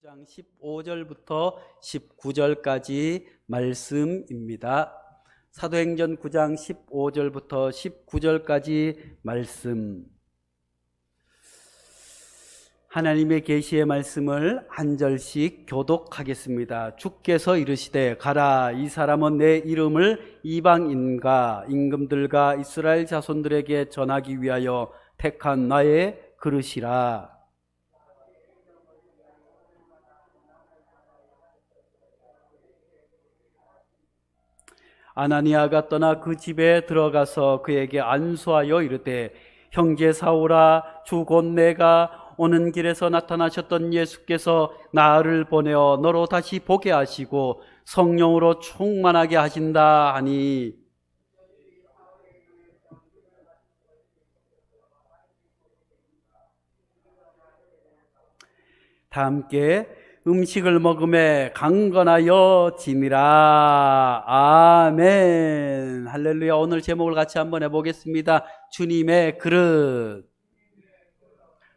9장 15절부터 19절까지 말씀입니다. 사도행전 9장 15절부터 19절까지 말씀. 하나님의 계시의 말씀을 한 절씩 교독하겠습니다. 주께서 이르시되 가라, 이 사람은 내 이름을 이방인과 임금들과 이스라엘 자손들에게 전하기 위하여 택한 나의 그릇이라. 아나니아가 떠나 그 집에 들어가서 그에게 안수하여 이르되, 형제 사울아, 주 곧 내가 오는 길에서 나타나셨던 예수께서 나를 보내어 너로 다시 보게 하시고 성령으로 충만하게 하신다 하니, 다 함께 음식을 먹음에 강건하여 지니라. 아멘. 할렐루야. 오늘 제목을 같이 한번 해보겠습니다. 주님의 그릇.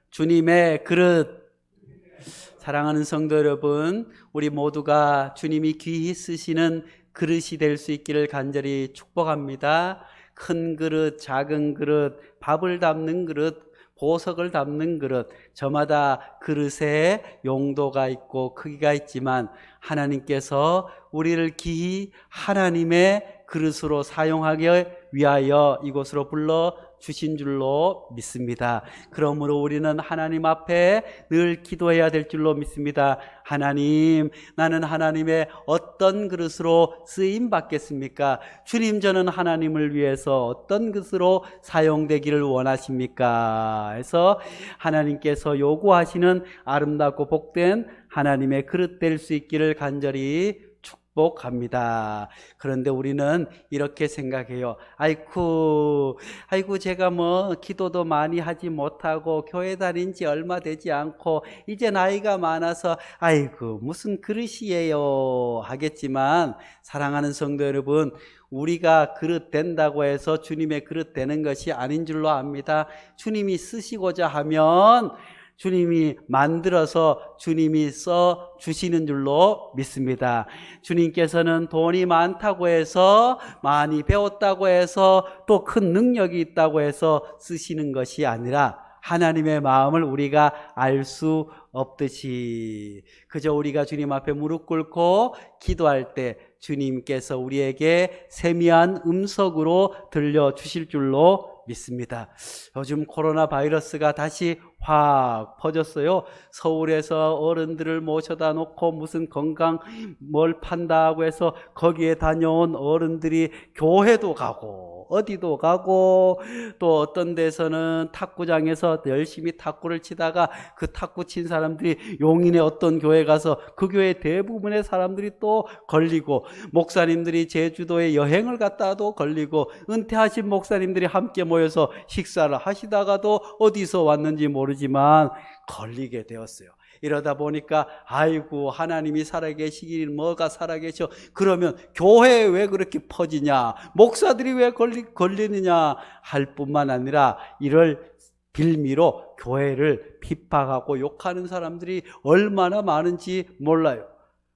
주님의 그릇. 사랑하는 성도 여러분, 우리 모두가 주님이 귀히 쓰시는 그릇이 될 수 있기를 간절히 축복합니다. 큰 그릇, 작은 그릇, 밥을 담는 그릇, 보석을 담는 그릇, 저마다 그릇에 용도가 있고 크기가 있지만 하나님께서 우리를 기히 하나님의 그릇으로 사용하기 위하여 이곳으로 불러 주신 줄로 믿습니다. 그러므로 우리는 하나님 앞에 늘 기도해야 될 줄로 믿습니다. 하나님, 나는 하나님의 어떤 그릇으로 쓰임 받겠습니까? 주님, 저는 하나님을 위해서 어떤 그릇으로 사용되기를 원하십니까? 해서 하나님께서 요구하시는 아름답고 복된 하나님의 그릇 될 수 있기를 간절히 축복합니다. 그런데 우리는 이렇게 생각해요. 아이고 제가 기도도 많이 하지 못하고 교회 다닌 지 얼마 되지 않고 이제 나이가 많아서 아이고 무슨 그릇이에요 하겠지만, 사랑하는 성도 여러분, 우리가 그릇 된다고 해서 주님의 그릇 되는 것이 아닌 줄로 압니다. 주님이 쓰시고자 하면 주님이 만들어서 주님이 써 주시는 줄로 믿습니다. 주님께서는 돈이 많다고 해서, 많이 배웠다고 해서, 또 큰 능력이 있다고 해서 쓰시는 것이 아니라 하나님의 마음을 우리가 알 수 없듯이 그저 우리가 주님 앞에 무릎 꿇고 기도할 때 주님께서 우리에게 세미한 음성으로 들려주실 줄로 믿습니다. 요즘 코로나 바이러스가 다시 확 퍼졌어요. 서울에서 어른들을 모셔다 놓고 무슨 건강 뭘 판다고 해서 거기에 다녀온 어른들이 교회도 가고 어디도 가고, 또 어떤 데서는 탁구장에서 열심히 탁구를 치다가 그 탁구 친 사람들이 용인의 어떤 교회 가서 그 교회 대부분의 사람들이 또 걸리고, 목사님들이 제주도에 여행을 갔다도 걸리고, 은퇴하신 목사님들이 함께 모여서 식사를 하시다가도 어디서 왔는지 모르지만 걸리게 되었어요. 이러다 보니까 아이고 하나님이 살아계시길 뭐가 살아계셔, 그러면 교회에 왜 그렇게 퍼지냐, 목사들이 왜 걸리느냐 할 뿐만 아니라 이를 빌미로 교회를 핍박하고 욕하는 사람들이 얼마나 많은지 몰라요.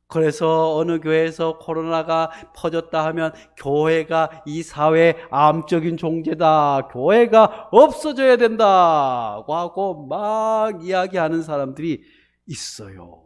그래서 어느 교회에서 코로나가 퍼졌다 하면 교회가 이 사회의 암적인 존재다, 교회가 없어져야 된다고 하고 막 이야기하는 사람들이 있어요.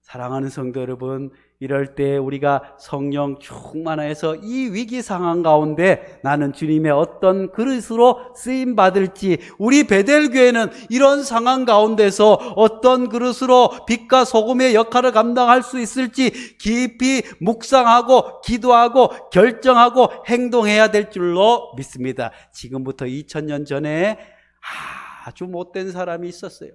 사랑하는 성도 여러분, 이럴 때 우리가 성령 충만해서 이 위기 상황 가운데 나는 주님의 어떤 그릇으로 쓰임 받을지, 우리 베델교회는 이런 상황 가운데서 어떤 그릇으로 빛과 소금의 역할을 감당할 수 있을지 깊이 묵상하고 기도하고 결정하고 행동해야 될 줄로 믿습니다. 지금부터 2000년 전에 아주 못된 사람이 있었어요.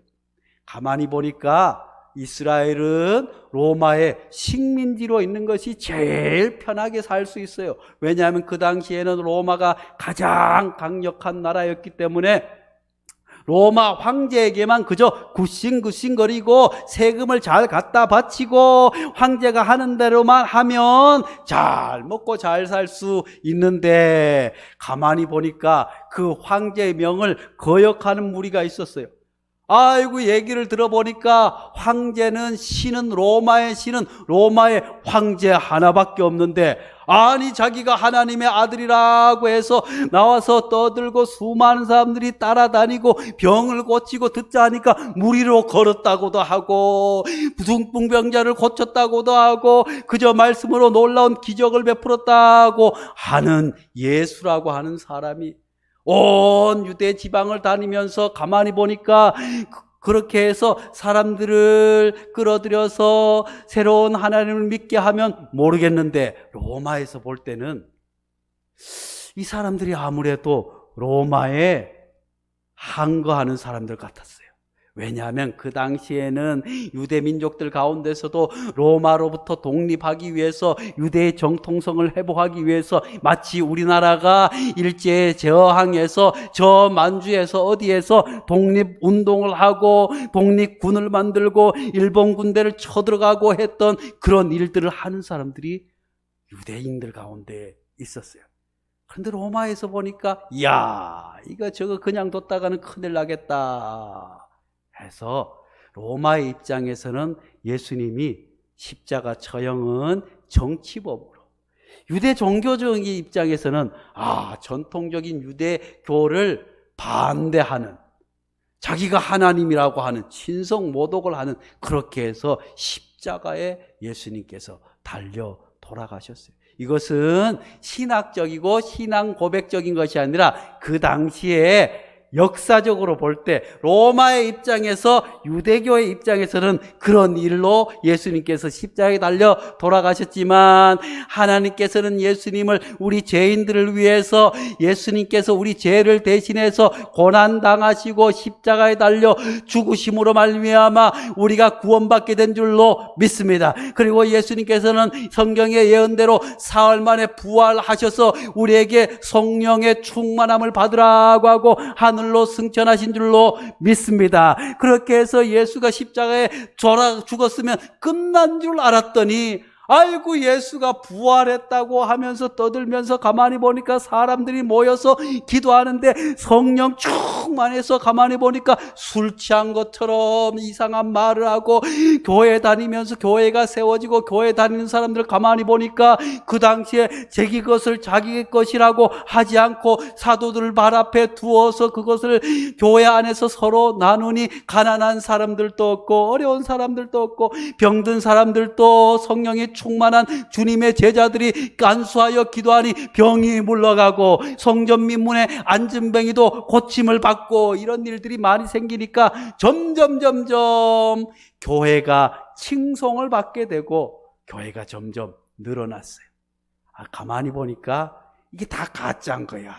가만히 보니까 이스라엘은 로마의 식민지로 있는 것이 제일 편하게 살 수 있어요. 왜냐하면 그 당시에는 로마가 가장 강력한 나라였기 때문에 로마 황제에게만 그저 굿싱굿싱거리고 세금을 잘 갖다 바치고 황제가 하는 대로만 하면 잘 먹고 잘 살 수 있는데, 가만히 보니까 그 황제의 명을 거역하는 무리가 있었어요. 아이고, 얘기를 들어보니까 신은 로마의 황제 하나밖에 없는데, 아니 자기가 하나님의 아들이라고 해서 나와서 떠들고 수많은 사람들이 따라다니고 병을 고치고 듣자 하니까 무리로 걸었다고도 하고 중풍병자를 고쳤다고도 하고 그저 말씀으로 놀라운 기적을 베풀었다고 하는 예수라고 하는 사람이 온 유대 지방을 다니면서 가만히 보니까 그렇게 해서 사람들을 끌어들여서 새로운 하나님을 믿게 하면 모르겠는데, 로마에서 볼 때는 이 사람들이 아무래도 로마에 항거하는 사람들 같았어요. 왜냐하면 그 당시에는 유대 민족들 가운데서도 로마로부터 독립하기 위해서, 유대의 정통성을 회복하기 위해서 마치 우리나라가 일제에 저항해서 저 만주에서 어디에서 독립운동을 하고 독립군을 만들고 일본 군대를 쳐들어가고 했던 그런 일들을 하는 사람들이 유대인들 가운데 있었어요. 그런데 로마에서 보니까 이거 저거 그냥 뒀다가는 큰일 나겠다 해서 로마의 입장에서는 예수님이 십자가 처형은 정치범으로, 유대 종교적인 입장에서는 전통적인 유대교를 반대하는, 자기가 하나님이라고 하는 신성 모독을 하는, 그렇게 해서 십자가에 예수님께서 달려 돌아가셨어요. 이것은 신학적이고 신앙 고백적인 것이 아니라 그 당시에 역사적으로 볼 때 로마의 입장에서, 유대교의 입장에서는 그런 일로 예수님께서 십자가에 달려 돌아가셨지만, 하나님께서는 예수님을 우리 죄인들을 위해서 예수님께서 우리 죄를 대신해서 고난당하시고 십자가에 달려 죽으심으로 말미암아 우리가 구원받게 된 줄로 믿습니다. 그리고 예수님께서는 성경의 예언대로 사흘 만에 부활하셔서 우리에게 성령의 충만함을 받으라고 하고 하늘로 승천하신 줄로 믿습니다. 그렇게 해서 예수가 십자가에 죽었으면 끝난 줄 알았더니, 아이고, 예수가 부활했다고 하면서 떠들면서 가만히 보니까 사람들이 모여서 기도하는데 성령 충만해서 가만히 보니까 술 취한 것처럼 이상한 말을 하고, 교회 다니면서 교회가 세워지고 교회 다니는 사람들 가만히 보니까 그 당시에 자기 것을 자기 것이라고 하지 않고 사도들 발 앞에 두어서 그것을 교회 안에서 서로 나누니, 가난한 사람들도 없고 어려운 사람들도 없고 병든 사람들도 성령이 충만한 주님의 제자들이 간수하여 기도하니 병이 물러가고, 성전 민문의 안진뱅이도 고침을 받고, 이런 일들이 많이 생기니까 점점 교회가 칭송을 받게 되고 교회가 점점 늘어났어요. 가만히 보니까 이게 다 가짜인 거야.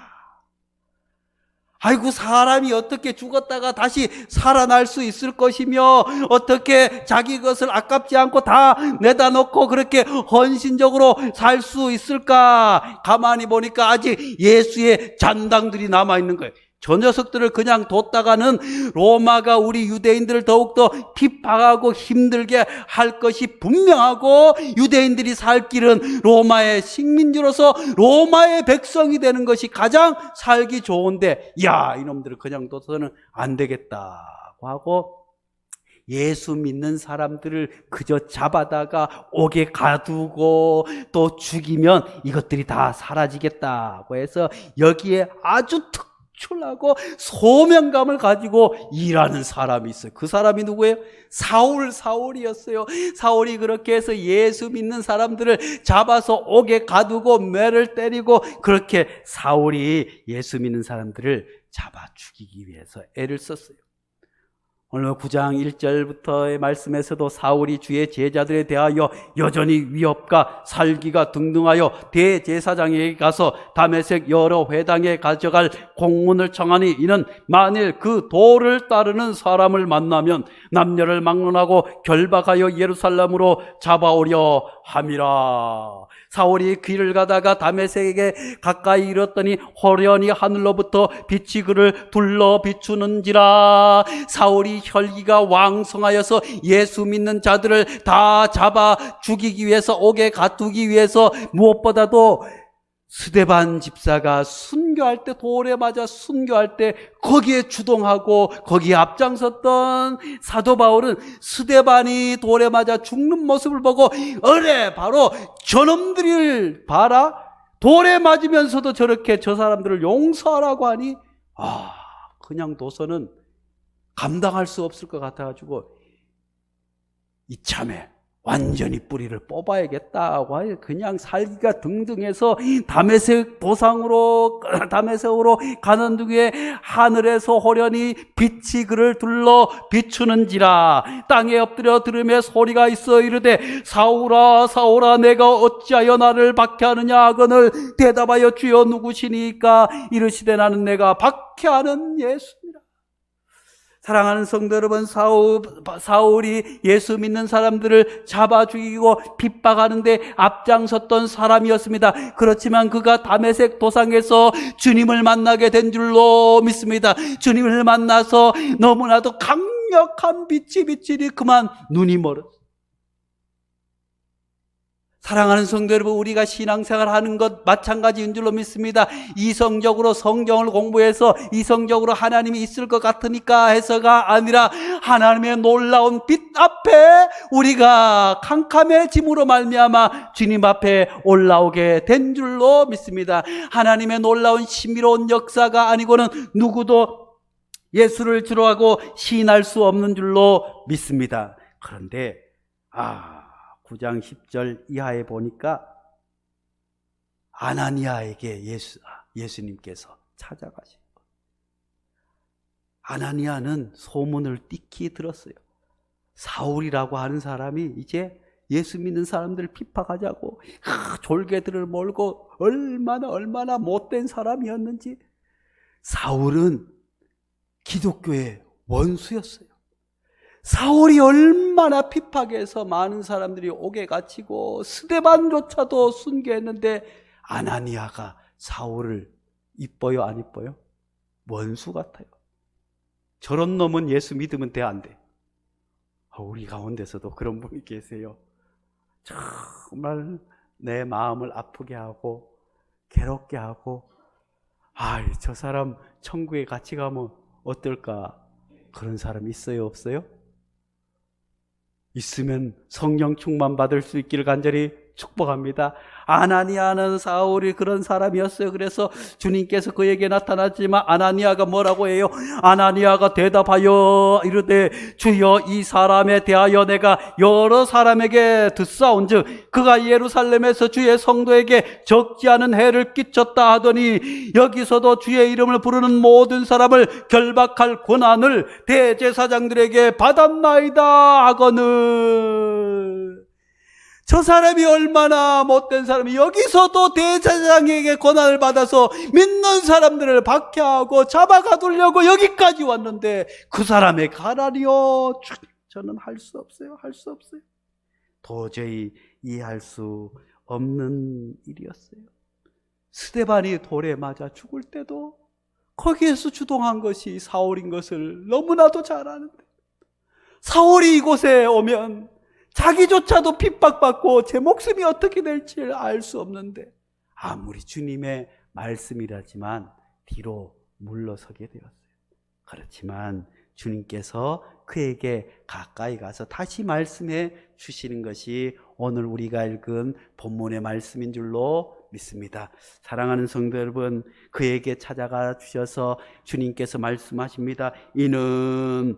아이고, 사람이 어떻게 죽었다가 다시 살아날 수 있을 것이며, 어떻게 자기 것을 아깝지 않고 다 내다 놓고 그렇게 헌신적으로 살 수 있을까? 가만히 보니까 아직 예수의 잔당들이 남아있는 거예요. 저 녀석들을 그냥 뒀다가는 로마가 우리 유대인들을 더욱더 핍박하고 힘들게 할 것이 분명하고, 유대인들이 살 길은 로마의 식민지로서 로마의 백성이 되는 것이 가장 살기 좋은데, 이놈들을 그냥 둬서는 안 되겠다고 하고 예수 믿는 사람들을 그저 잡아다가 옥에 가두고 또 죽이면 이것들이 다 사라지겠다고 해서 여기에 아주 특출나고 소명감을 가지고 일하는 사람이 있어요. 그 사람이 누구예요? 사울이었어요. 사울이 그렇게 해서 예수 믿는 사람들을 잡아서 옥에 가두고 매를 때리고, 그렇게 사울이 예수 믿는 사람들을 잡아 죽이기 위해서 애를 썼어요. 오늘 9장 1절부터의 말씀에서도 사울이 주의 제자들에 대하여 여전히 위협과 살기가 등등하여 대제사장에게 가서 다메섹 여러 회당에 가져갈 공문을 청하니, 이는 만일 그 도를 따르는 사람을 만나면 남녀를 막론하고 결박하여 예루살렘으로 잡아오려 함이라. 사울이 길을 가다가 다메섹에게 가까이 이르렀더니 호련히 하늘로부터 빛이 그를 둘러 비추는지라. 사울이 혈기가 왕성하여서 예수 믿는 자들을 다 잡아 죽이기 위해서, 옥에 가두기 위해서 무엇보다도 스데반 집사가 순교할 때, 돌에 맞아 순교할 때 거기에 주동하고 거기에 앞장섰던 사도 바울은 스데반이 돌에 맞아 죽는 모습을 보고 어래 바로 저놈들을 봐라, 돌에 맞으면서도 저렇게 저 사람들을 용서하라고 하니 그냥 둬서는 감당할 수 없을 것 같아가지고 이참에 완전히 뿌리를 뽑아야겠다고 하여 그냥 살기가 등등해서 다메섹으로 가는 중에 하늘에서 호련히 빛이 그를 둘러 비추는지라 땅에 엎드려 들으며 소리가 있어 이르되 사울아 사울아 내가 어찌하여 나를 박해하느냐 하거늘 대답하여 주여 누구시니까 이르시되 나는 내가 박해하는 예수니라. 사랑하는 성도 여러분, 사울이 예수 믿는 사람들을 잡아 죽이고 핍박하는데 앞장섰던 사람이었습니다. 그렇지만 그가 다메섹 도상에서 주님을 만나게 된 줄로 믿습니다. 주님을 만나서 너무나도 강력한 빛이 비치니 그만 눈이 멀었어요. 사랑하는 성도 여러분, 우리가 신앙생활 하는 것 마찬가지인 줄로 믿습니다. 이성적으로 성경을 공부해서 이성적으로 하나님이 있을 것 같으니까 해서가 아니라 하나님의 놀라운 빛 앞에 우리가 캄캄해짐으로 말미암아 주님 앞에 올라오게 된 줄로 믿습니다. 하나님의 놀라운 신비로운 역사가 아니고는 누구도 예수를 주로 하고 시인할 수 없는 줄로 믿습니다. 그런데 9장 10절 이하에 보니까 아나니아에게 예수님께서 찾아가시고, 아나니아는 소문을 띠키 들었어요. 사울이라고 하는 사람이 이제 예수 믿는 사람들을 핍박하자고 졸개들을 몰고 얼마나 못된 사람이었는지. 사울은 기독교의 원수였어요. 사울이 얼마나 핍박해서 많은 사람들이 옥에 갇히고 스데반조차도 순교했는데 아나니아가 사울을 이뻐요, 안 이뻐요? 원수 같아요. 저런 놈은 예수 믿으면 돼, 안 돼? 우리 가운데서도 그런 분이 계세요. 정말 내 마음을 아프게 하고 괴롭게 하고 저 사람 천국에 같이 가면 어떨까? 그런 사람 있어요, 없어요? 있으면 성령 충만 받을 수 있기를 간절히 축복합니다. 아나니아는 사울이 그런 사람이었어요. 그래서 주님께서 그에게 나타났지만 아나니아가 뭐라고 해요? 아나니아가 대답하여 이르되 주여 이 사람에 대하여 내가 여러 사람에게 듣사온즉 그가 예루살렘에서 주의 성도에게 적지 않은 해를 끼쳤다 하더니 여기서도 주의 이름을 부르는 모든 사람을 결박할 권한을 대제사장들에게 받았나이다 하거늘. 저 사람이 얼마나 못된 사람이 여기서도 대제사장에게 권한을 받아서 믿는 사람들을 박해하고 잡아가두려고 여기까지 왔는데 그 사람의 가라리요? 저는 할 수 없어요. 도저히 이해할 수 없는 일이었어요. 스데반이 돌에 맞아 죽을 때도 거기에서 주동한 것이 사울인 것을 너무나도 잘 아는데, 사울이 이곳에 오면 자기조차도 핍박받고 제 목숨이 어떻게 될지 알 수 없는데 아무리 주님의 말씀이라지만 뒤로 물러서게 되었어요. 그렇지만 주님께서 그에게 가까이 가서 다시 말씀해 주시는 것이 오늘 우리가 읽은 본문의 말씀인 줄로 믿습니다. 사랑하는 성도 여러분, 그에게 찾아가 주셔서 주님께서 말씀하십니다. 이는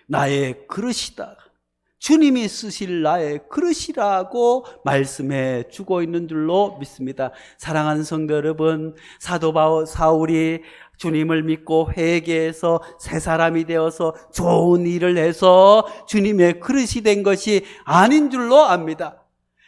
나의 그릇이다. 주님이 쓰실 나의 그릇이라고 말씀해 주고 있는 줄로 믿습니다. 사랑하는 성도 여러분, 사도 사울이 주님을 믿고 회개해서 새 사람이 되어서 좋은 일을 해서 주님의 그릇이 된 것이 아닌 줄로 압니다.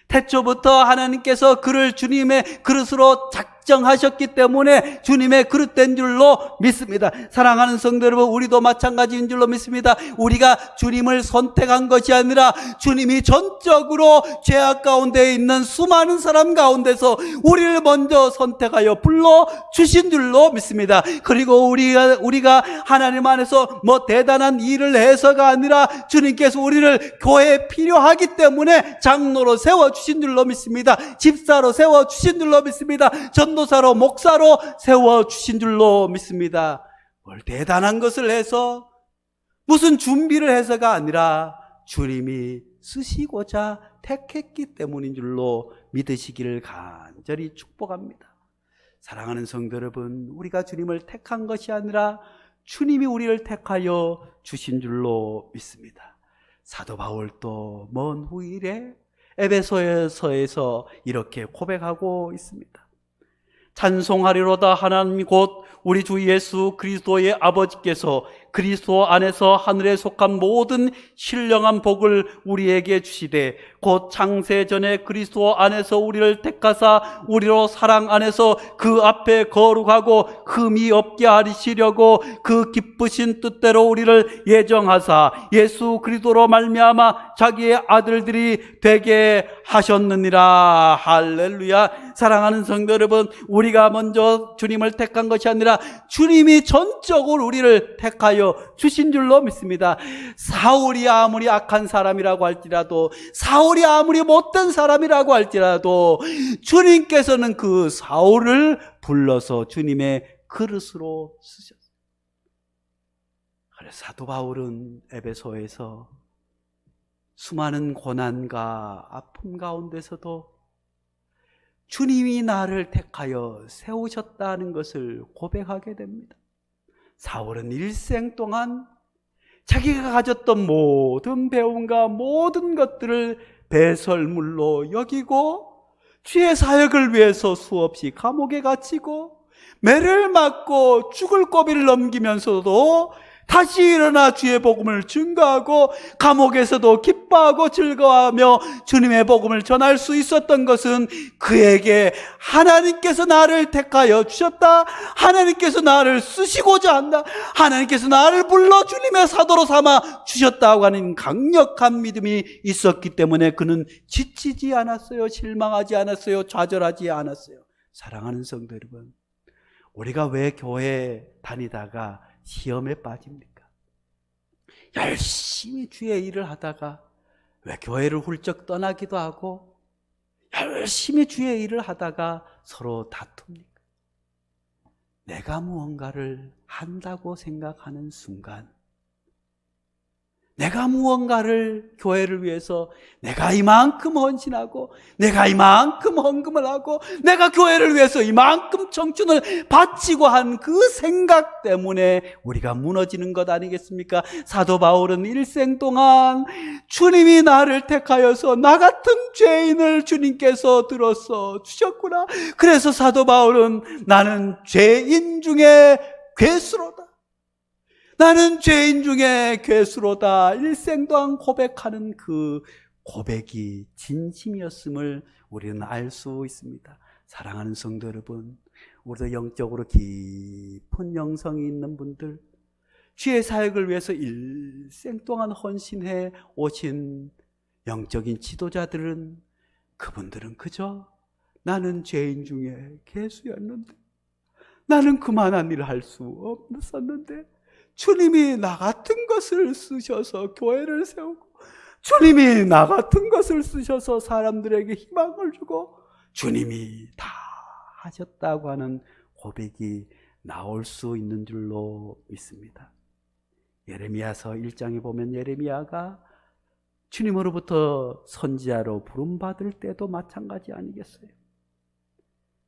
태초부터 하나님께서 그를 주님의 그릇으로 작정하셨습니다. 작정하셨기 때문에 주님의 그릇된 줄로 믿습니다. 사랑하는 성도 여러분, 우리도 마찬가지인 줄로 믿습니다. 우리가 주님을 선택한 것이 아니라 주님이 전적으로 죄악 가운데 있는 수많은 사람 가운데서 우리를 먼저 선택하여 불러주신 줄로 믿습니다. 그리고 우리가 하나님 안에서 뭐 대단한 일을 해서가 아니라 주님께서 우리를 교회에 필요하기 때문에 장로로 세워주신 줄로 믿습니다. 집사로 세워주신 줄로 믿습니다. 전도사로 목사로 세워주신 줄로 믿습니다. 뭘 대단한 것을 해서 무슨 준비를 해서가 아니라 주님이 쓰시고자 택했기 때문인 줄로 믿으시기를 간절히 축복합니다. 사랑하는 성도 여러분, 우리가 주님을 택한 것이 아니라 주님이 우리를 택하여 주신 줄로 믿습니다. 사도 바울도 먼 후일에 에베소서에서 이렇게 고백하고 있습니다. 찬송하리로다 하나님 곧 우리 주 예수 그리스도의 아버지께서 그리스도 안에서 하늘에 속한 모든 신령한 복을 우리에게 주시되 곧 창세전에 그리스도 안에서 우리를 택하사 우리로 사랑 안에서 그 앞에 거룩하고 흠이 없게 하시려고 그 기쁘신 뜻대로 우리를 예정하사 예수 그리스도로 말미암아 자기의 아들들이 되게 하셨느니라. 할렐루야. 사랑하는 성도 여러분, 우리가 먼저 주님을 택한 것이 아니라 주님이 전적으로 우리를 택하여 주신 줄로 믿습니다. 사울이 아무리 악한 사람이라고 할지라도, 사울이 아무리 못된 사람이라고 할지라도 주님께서는 그 사울을 불러서 주님의 그릇으로 쓰셨어요. 그래서 사도 바울은 에베소에서 수많은 고난과 아픔 가운데서도 주님이 나를 택하여 세우셨다는 것을 고백하게 됩니다. 사울은 일생 동안 자기가 가졌던 모든 배움과 모든 것들을 배설물로 여기고 주의 사역을 위해서 수없이 감옥에 갇히고 매를 맞고 죽을 고비를 넘기면서도 다시 일어나 주의 복음을 증거하고 감옥에서도 기뻐하고 즐거워하며 주님의 복음을 전할 수 있었던 것은 그에게 하나님께서 나를 택하여 주셨다, 하나님께서 나를 쓰시고자 한다, 하나님께서 나를 불러 주님의 사도로 삼아 주셨다고 하는 강력한 믿음이 있었기 때문에 그는 지치지 않았어요. 실망하지 않았어요. 좌절하지 않았어요. 사랑하는 성도 여러분, 우리가 왜 교회 다니다가 시험에 빠집니까? 열심히 주의 일을 하다가 왜 교회를 훌쩍 떠나기도 하고 열심히 주의 일을 하다가 서로 다툽니까? 내가 무언가를 한다고 생각하는 순간, 내가 무언가를 교회를 위해서 내가 이만큼 헌신하고 내가 이만큼 헌금을 하고 내가 교회를 위해서 이만큼 청춘을 바치고 한 그 생각 때문에 우리가 무너지는 것 아니겠습니까? 사도 바울은 일생 동안 주님이 나를 택하여서 나 같은 죄인을 주님께서 들어서 주셨구나. 그래서 사도 바울은 나는 죄인 중에 괴수로다, 나는 죄인 중에 괴수로다, 일생 동안 고백하는 그 고백이 진심이었음을 우리는 알 수 있습니다. 사랑하는 성도 여러분, 우리도 영적으로 깊은 영성이 있는 분들, 주의 사역을 위해서 일생 동안 헌신해 오신 영적인 지도자들은, 그분들은 그저 나는 죄인 중에 괴수였는데, 나는 그만한 일을 할 수 없었는데 주님이 나 같은 것을 쓰셔서 교회를 세우고, 주님이 나 같은 것을 쓰셔서 사람들에게 희망을 주고 주님이 다 하셨다고 하는 고백이 나올 수 있는 줄로 믿습니다. 예레미야서 1장에 보면 예레미야가 주님으로부터 선지자로 부름받을 때도 마찬가지 아니겠어요?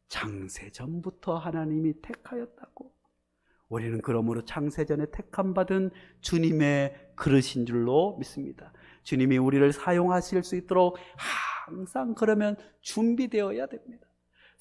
창세전부터 하나님이 택하였다고. 우리는 그러므로 창세전에 택함받은 주님의 그릇인 줄로 믿습니다. 주님이 우리를 사용하실 수 있도록 항상 그러면 준비되어야 됩니다.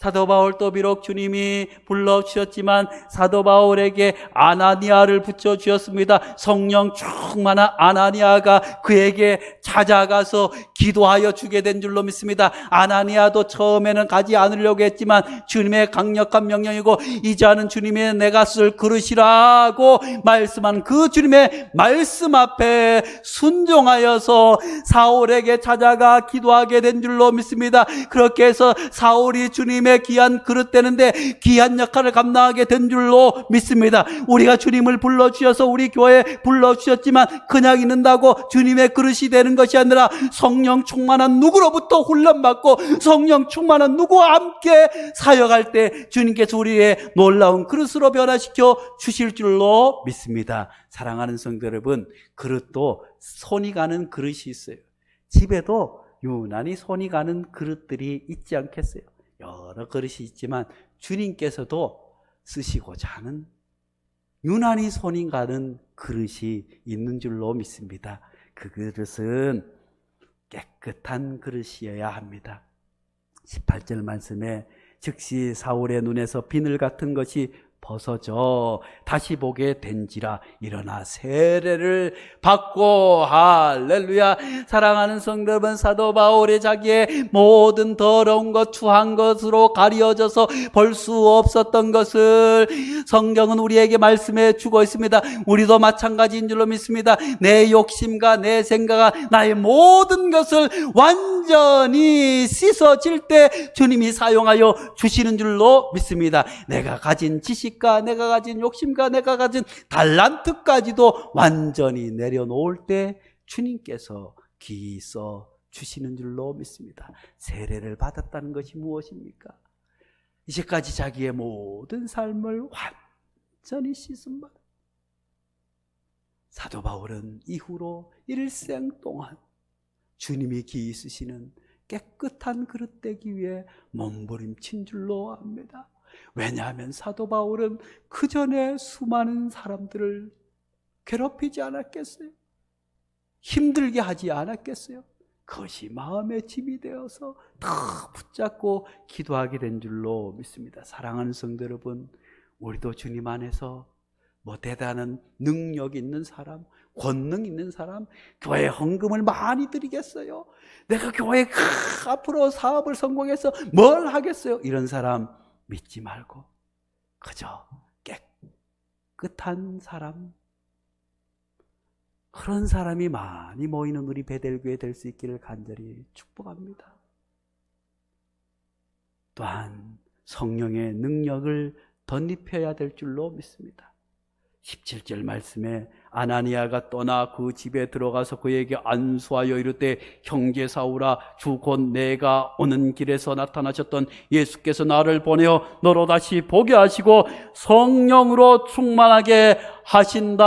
사도 바울도 비록 주님이 불러주셨지만 사도 바울에게 아나니아를 붙여주셨습니다. 성령 충만한 아나니아가 그에게 찾아가서 기도하여 주게 된 줄로 믿습니다. 아나니아도 처음에는 가지 않으려고 했지만 주님의 강력한 명령이고 이제는 주님의 내가 쓸 그릇이라고 말씀한 그 주님의 말씀 앞에 순종하여서 사울에게 찾아가 기도하게 된 줄로 믿습니다. 그렇게 해서 사울이 주님의 귀한 그릇 되는데 귀한 역할을 감당하게 된 줄로 믿습니다. 우리가 주님을 불러주셔서 우리 교회에 불러주셨지만 그냥 있는다고 주님의 그릇이 되는 것이 아니라 성령 충만한 누구로부터 훈련받고 성령 충만한 누구와 함께 사역할 때 주님께서 우리의 놀라운 그릇으로 변화시켜 주실 줄로 믿습니다. 사랑하는 성도 여러분, 그릇도 손이 가는 그릇이 있어요. 집에도 유난히 손이 가는 그릇들이 있지 않겠어요? 여러 그릇이 있지만 주님께서도 쓰시고자 하는 유난히 손이 가는 그릇이 있는 줄로 믿습니다. 그 그릇은 깨끗한 그릇이어야 합니다. 18절 말씀에 즉시 사울의 눈에서 비늘 같은 것이 벗어져 다시 보게 된지라 일어나 세례를 받고 할렐루야. 사랑하는 성도 여러분, 사도 바울이 자기의 모든 더러운 것 추한 것으로 가려져서 볼 수 없었던 것을 성경은 우리에게 말씀해 주고 있습니다. 우리도 마찬가지인 줄로 믿습니다. 내 욕심과 내 생각과 나의 모든 것을 완전히 씻어질 때 주님이 사용하여 주시는 줄로 믿습니다. 내가 가진 지식, 내가 가진 욕심과 내가 가진 달란트까지도 완전히 내려놓을 때 주님께서 귀히 써 주시는 줄로 믿습니다. 세례를 받았다는 것이 무엇입니까? 이제까지 자기의 모든 삶을 완전히 씻은 바. 사도 바울은 이후로 일생 동안 주님이 귀히 쓰시는 깨끗한 그릇 되기 위해 몸부림친 줄로 압니다. 왜냐하면 사도 바울은 그 전에 수많은 사람들을 괴롭히지 않았겠어요? 힘들게 하지 않았겠어요? 그것이 마음의 짐이 되어서 다 붙잡고 기도하게 된 줄로 믿습니다. 사랑하는 성도 여러분, 우리도 주님 안에서 대단한 능력 있는 사람, 권능 있는 사람, 교회 헌금을 많이 드리겠어요? 내가 교회 앞으로 사업을 성공해서 뭘 하겠어요? 이런 사람 믿지 말고 그저 깨끗한 사람, 그런 사람이 많이 모이는 우리 베델교회 될 수 있기를 간절히 축복합니다. 또한 성령의 능력을 덧입혀야 될 줄로 믿습니다. 17절 말씀에 아나니아가 떠나 그 집에 들어가서 그에게 안수하여 이르되 형제 사울아, 주 곧 내가 오는 길에서 나타나셨던 예수께서 나를 보내어 너로 다시 보게 하시고 성령으로 충만하게 하신다.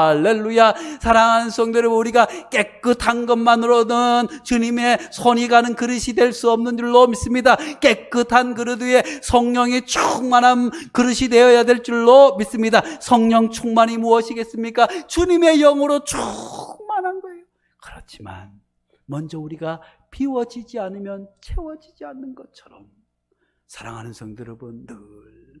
할렐루야. 사랑하는 성도 여러분, 우리가 깨끗한 것만으로는 주님의 손이 가는 그릇이 될 수 없는 줄로 믿습니다. 깨끗한 그릇 위에 성령이 충만한 그릇이 되어야 될 줄로 믿습니다. 성령 충만이 무엇이겠습니까? 주님의 영으로 충만한 거예요. 그렇지만 먼저 우리가 비워지지 않으면 채워지지 않는 것처럼 사랑하는 성도 여러분, 늘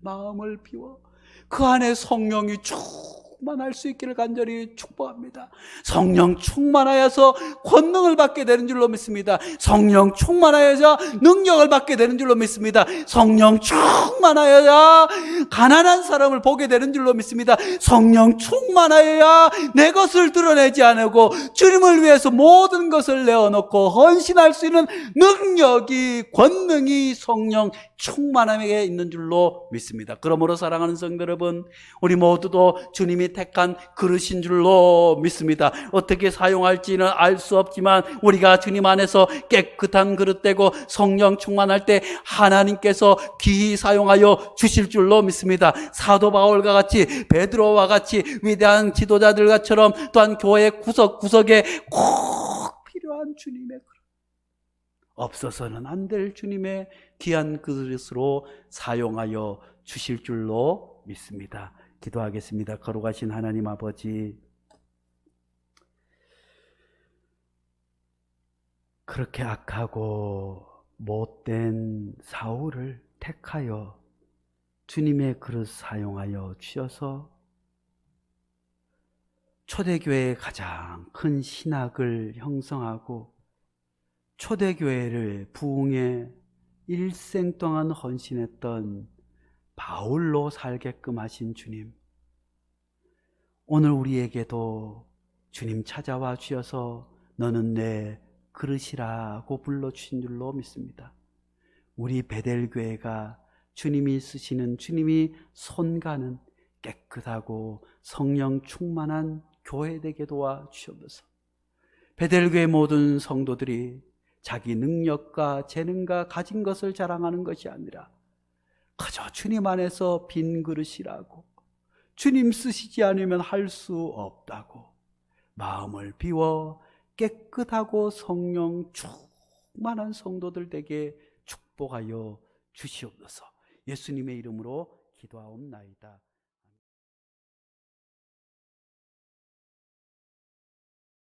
마음을 비워 그 안에 성령이 충만할 수 있기를 간절히 축복합니다. 성령 충만하여서 권능을 받게 되는 줄로 믿습니다. 성령 충만하여야 능력을 받게 되는 줄로 믿습니다. 성령 충만하여야 가난한 사람을 보게 되는 줄로 믿습니다. 성령 충만하여야 내 것을 드러내지 않고 주님을 위해서 모든 것을 내어놓고 헌신할 수 있는 능력이, 권능이 성령 충만함에 있는 줄로 믿습니다. 그러므로 사랑하는 성도 여러분, 우리 모두도 주님이 택한 그릇인 줄로 믿습니다. 어떻게 사용할지는 알 수 없지만 우리가 주님 안에서 깨끗한 그릇 되고 성령 충만할 때 하나님께서 귀히 사용하여 주실 줄로 믿습니다. 사도 바울과 같이, 베드로와 같이 위대한 지도자들과처럼 또한 교회 구석구석에 꼭 필요한 주님의 그릇, 없어서는 안 될 주님의 귀한 그릇으로 사용하여 주실 줄로 믿습니다. 기도하겠습니다. 거룩하신 하나님 아버지, 그렇게 악하고 못된 사울을 택하여 주님의 그릇 사용하여 주셔서 초대교회의 가장 큰 신학을 형성하고 초대교회를 부흥에 일생 동안 헌신했던 바울로 살게끔 하신 주님, 오늘 우리에게도 주님 찾아와 주셔서 너는 내 그릇이라고 불러주신 줄로 믿습니다. 우리 베델교회가 주님이 쓰시는, 주님이 손가는 깨끗하고 성령 충만한 교회 되게 도와주옵소서. 베델교회 모든 성도들이 자기 능력과 재능과 가진 것을 자랑하는 것이 아니라 그저 주님 안에서 빈 그릇이라고, 주님 쓰시지 않으면 할 수 없다고 마음을 비워 깨끗하고 성령 충만한 성도들 되게 축복하여 주시옵소서. 예수님의 이름으로 기도하옵나이다.